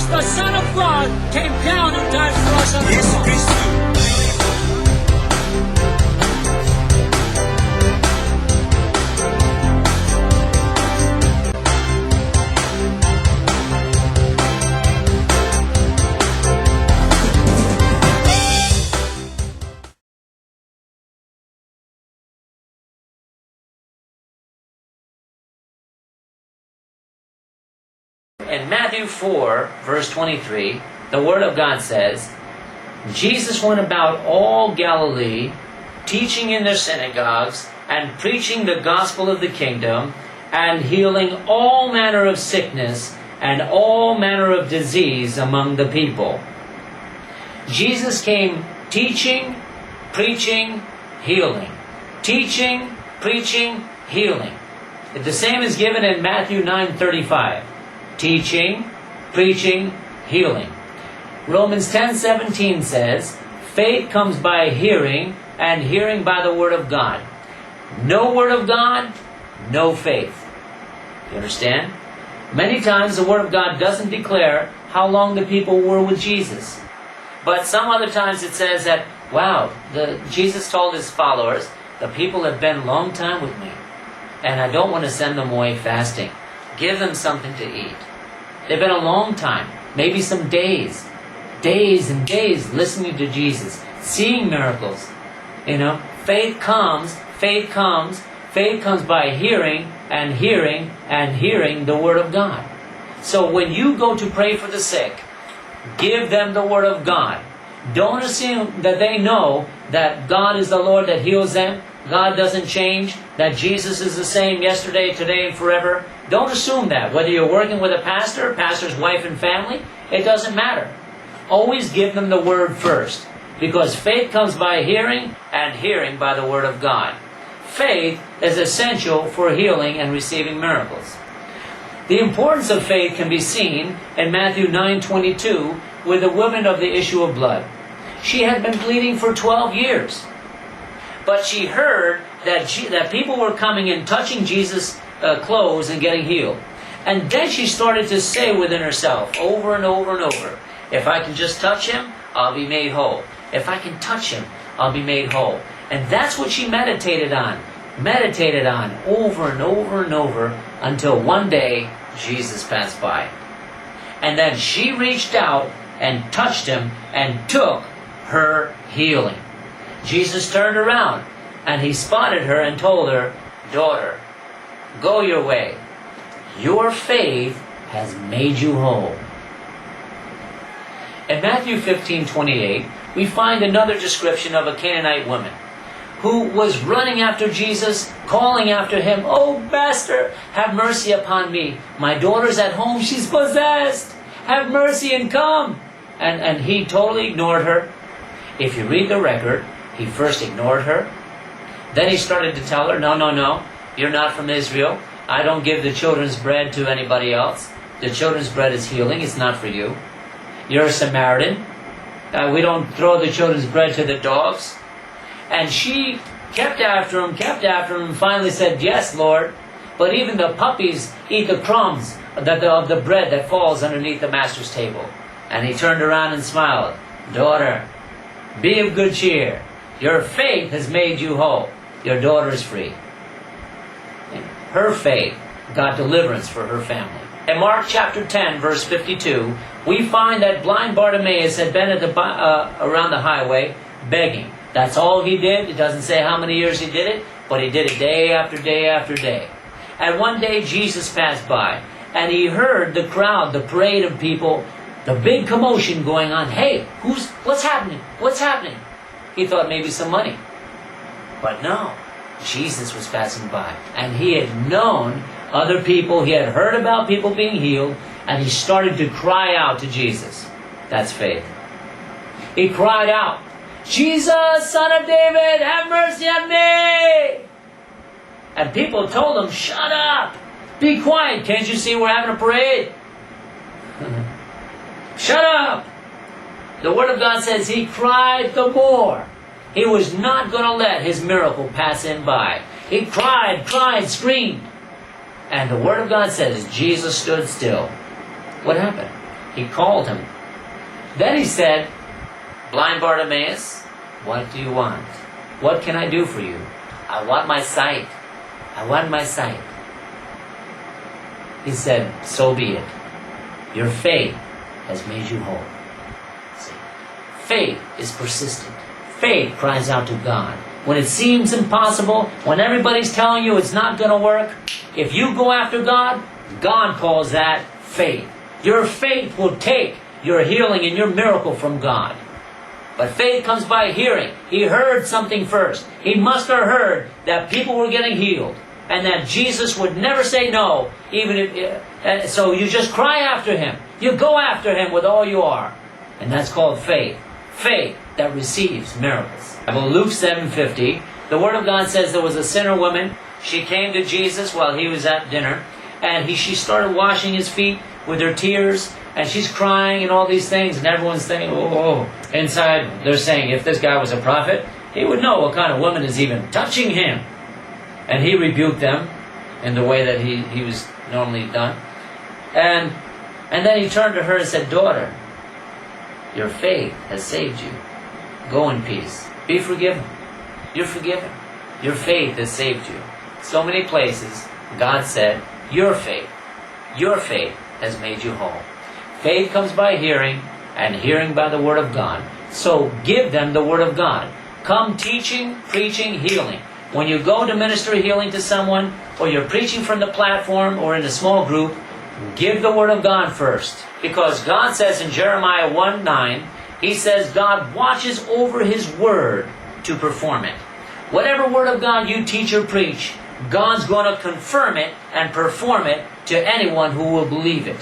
the Son of God came down and died for us on the cross. In Matthew 4, verse 23, the Word of God says, Jesus went about all Galilee, teaching in their synagogues, and preaching the gospel of the kingdom, and healing all manner of sickness and all manner of disease among the people. Jesus came teaching, preaching, healing. Teaching, preaching, healing. The same is given in Matthew 9:35. Teaching, preaching, healing. Romans 10:17 says, faith comes by hearing, and hearing by the Word of God. No Word of God, no faith. You understand? Many times the Word of God doesn't declare how long the people were with Jesus. But some other times it says that, wow, Jesus told his followers, the people have been a long time with me, and I don't want to send them away fasting. Give them something to eat. They've been a long time, maybe some days and days listening to Jesus, seeing miracles. Faith comes by hearing and hearing and hearing the Word of God. So when you go to pray for the sick, give them the Word of God. Don't assume that they know that God is the Lord that heals them. God doesn't change, that Jesus is the same yesterday, today, and forever. Don't assume that. Whether you're working with a pastor's wife and family, it doesn't matter. Always give them the Word first, because faith comes by hearing, and hearing by the Word of God. Faith is essential for healing and receiving miracles. The importance of faith can be seen in Matthew 9:22 with the woman of the issue of blood. She had been bleeding for 12 years. But she heard that people were coming and touching Jesus' clothes and getting healed. And then she started to say within herself, over and over and over, if I can just touch him, I'll be made whole. If I can touch him, I'll be made whole. And that's what she meditated on over and over and over, until one day Jesus passed by. And then she reached out and touched him and took her healing. Jesus turned around and he spotted her and told her, daughter, go your way. Your faith has made you whole. In Matthew 15:28, we find another description of a Canaanite woman who was running after Jesus, calling after him, oh, Master, have mercy upon me. My daughter's at home, she's possessed. Have mercy and come. And he totally ignored her. If you read the record, he first ignored her. Then he started to tell her, no, you're not from Israel. I don't give the children's bread to anybody else. The children's bread is healing, it's not for you. You're a Samaritan. We don't throw the children's bread to the dogs. And she kept after him, and finally said, yes, Lord, but even the puppies eat the crumbs of the bread that falls underneath the master's table. And he turned around and smiled. Daughter, be of good cheer. Your faith has made you whole. Your daughter is free. Her faith got deliverance for her family. In Mark chapter 10, verse 52, we find that blind Bartimaeus had been at around the highway begging. That's all he did. It doesn't say how many years he did it, but he did it day after day after day. And one day Jesus passed by, and he heard the crowd, the parade of people, the big commotion going on. Hey, what's happening? What's happening? He thought maybe some money. But no, Jesus was passing by, and he had known other people, he had heard about people being healed, and he started to cry out to Jesus. That's faith. He cried out, Jesus, Son of David, have mercy on me! And people told him, shut up! Be quiet, can't you see we're having a parade? Shut up! The Word of God says he cried the more. He was not going to let his miracle pass him by. He cried, screamed. And the Word of God says Jesus stood still. What happened? He called him. Then he said, blind Bartimaeus, what do you want? What can I do for you? I want my sight. I want my sight. He said, so be it. Your faith has made you whole. See, faith is persistent. Faith cries out to God. When it seems impossible, when everybody's telling you it's not going to work, if you go after God, God calls that faith. Your faith will take your healing and your miracle from God. But faith comes by hearing. He heard something first. He must have heard that people were getting healed and that Jesus would never say no, even if. So you just cry after him. You go after him with all you are. And that's called faith. Faith that receives miracles. About Luke 7:50, the Word of God says there was a sinner woman. She came to Jesus while he was at dinner, and she started washing his feet with her tears, and she's crying and all these things, and everyone's thinking, oh. Inside, they're saying, if this guy was a prophet, he would know what kind of woman is even touching him. And he rebuked them in the way that he was normally done. And then he turned to her and said, daughter, your faith has saved you. Go in peace. Be forgiven. You're forgiven. Your faith has saved you. So many places, God said, your faith has made you whole. Faith comes by hearing, and hearing by the Word of God. So give them the Word of God. Come teaching, preaching, healing. When you go to minister healing to someone, or you're preaching from the platform or in a small group, give the Word of God first. Because God says in Jeremiah 1:9, He says God watches over His Word to perform it. Whatever Word of God you teach or preach, God's going to confirm it and perform it to anyone who will believe it.